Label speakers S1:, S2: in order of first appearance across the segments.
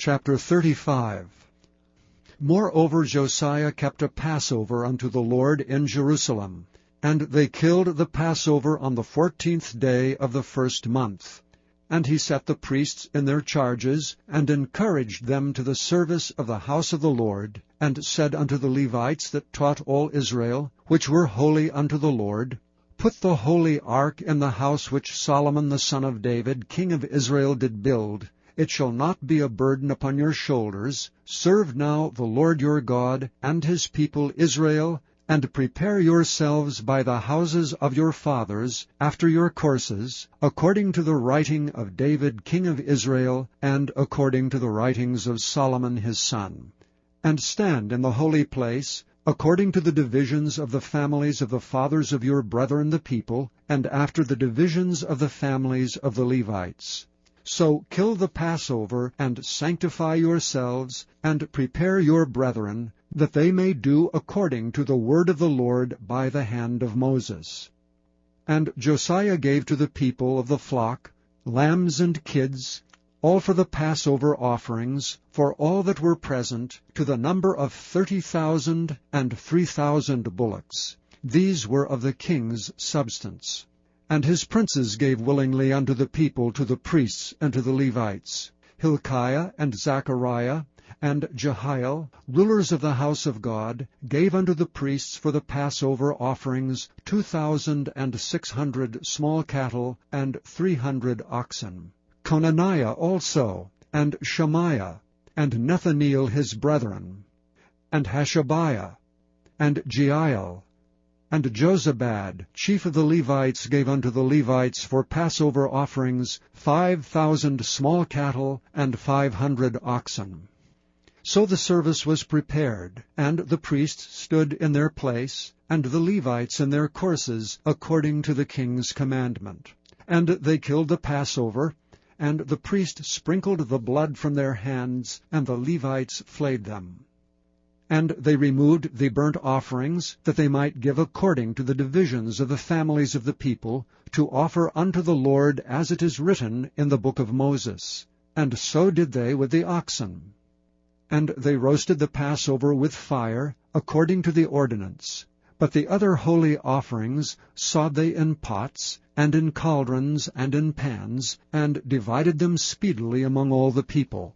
S1: Chapter 35. Moreover Josiah kept a Passover unto the Lord in Jerusalem, and they killed the Passover on the 14th day of the first month. And he set the priests in their charges, and encouraged them to the service of the house of the Lord, and said unto the Levites that taught all Israel, which were holy unto the Lord, Put the holy ark in the house which Solomon the son of David, king of Israel, did build. It shall not be a burden upon your shoulders. Serve now the Lord your God and his people Israel, and prepare yourselves by the houses of your fathers, after your courses, according to the writing of David king of Israel, and according to the writings of Solomon his son. And stand in the holy place, according to the divisions of the families of the fathers of your brethren the people, and after the divisions of the families of the Levites. So kill the Passover, and sanctify yourselves, and prepare your brethren, that they may do according to the word of the Lord by the hand of Moses. And Josiah gave to the people of the flock lambs and kids, all for the Passover offerings, for all that were present, to the number of 30,000 and 3,000 bullocks. These were of the king's substance. And his princes gave willingly unto the people, to the priests, and to the Levites. Hilkiah and Zechariah and Jehiel, rulers of the house of God, gave unto the priests for the Passover offerings 2,600 small cattle and 300 oxen. Conaniah also, and Shemaiah, and Nethaneel his brethren, and Hashabiah, and Jeiel, and Jozabad, chief of the Levites, gave unto the Levites for Passover offerings 5,000 small cattle and 500 oxen. So the service was prepared, and the priests stood in their place, and the Levites in their courses, according to the king's commandment. And they killed the Passover, and the priest sprinkled the blood from their hands, and the Levites flayed them. And they removed the burnt offerings, that they might give according to the divisions of the families of the people, to offer unto the Lord as it is written in the book of Moses. And so did they with the oxen. And they roasted the Passover with fire, according to the ordinance. But the other holy offerings sawed they in pots, and in cauldrons, and in pans, and divided them speedily among all the people.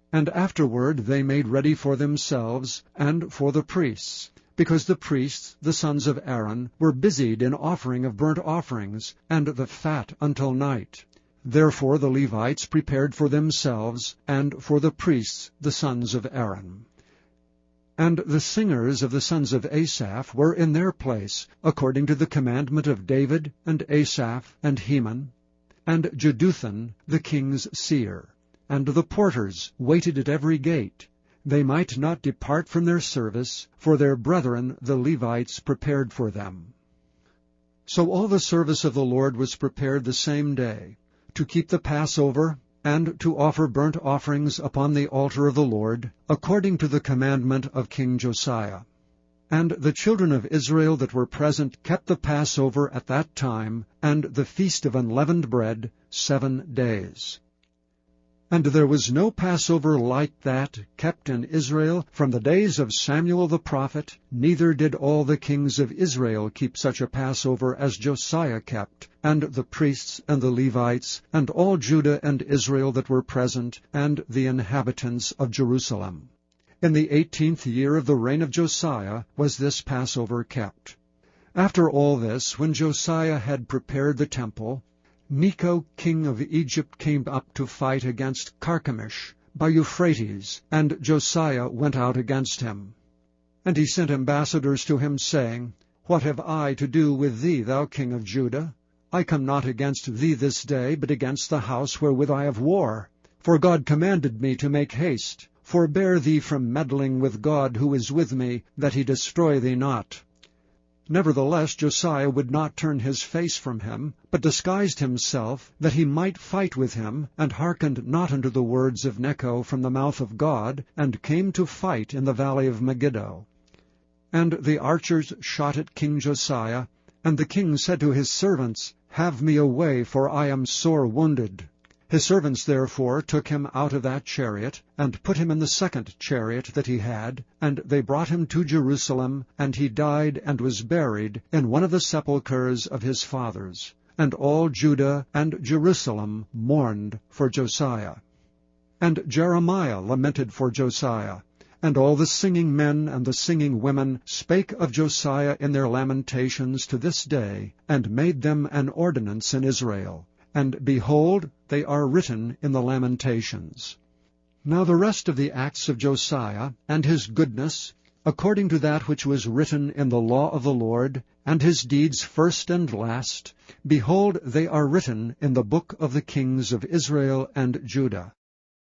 S1: And afterward they made ready for themselves and for the priests, because the priests, the sons of Aaron, were busied in offering of burnt offerings, and the fat until night. Therefore the Levites prepared for themselves, and for the priests, the sons of Aaron. And the singers of the sons of Asaph were in their place, according to the commandment of David, and Asaph, and Heman, and Jeduthun, the king's seer. And the porters waited at every gate. They might not depart from their service, for their brethren the Levites prepared for them. So all the service of the Lord was prepared the same day, to keep the Passover, and to offer burnt offerings upon the altar of the Lord, according to the commandment of King Josiah. And the children of Israel that were present kept the Passover at that time, and the feast of unleavened bread 7 days. And there was no Passover like that kept in Israel from the days of Samuel the prophet, neither did all the kings of Israel keep such a Passover as Josiah kept, and the priests and the Levites, and all Judah and Israel that were present, and the inhabitants of Jerusalem. In the 18th year of the reign of Josiah was this Passover kept. After all this, when Josiah had prepared the temple, Necho king of Egypt came up to fight against Carchemish by Euphrates, and Josiah went out against him. And he sent ambassadors to him, saying, What have I to do with thee, thou king of Judah? I come not against thee this day, but against the house wherewith I have war. For God commanded me to make haste. Forbear thee from meddling with God who is with me, that he destroy thee not. Nevertheless Josiah would not turn his face from him, but disguised himself, that he might fight with him, and hearkened not unto the words of Necho from the mouth of God, and came to fight in the valley of Megiddo. And the archers shot at King Josiah, and the king said to his servants, Have me away, for I am sore wounded. His servants therefore took him out of that chariot, and put him in the second chariot that he had, and they brought him to Jerusalem, and he died and was buried in one of the sepulchres of his fathers. And all Judah and Jerusalem mourned for Josiah. And Jeremiah lamented for Josiah, and all the singing men and the singing women spake of Josiah in their lamentations to this day, and made them an ordinance in Israel. And behold, they are written in the Lamentations. Now the rest of the acts of Josiah, and his goodness, according to that which was written in the law of the Lord, and his deeds first and last, behold, they are written in the book of the kings of Israel and Judah.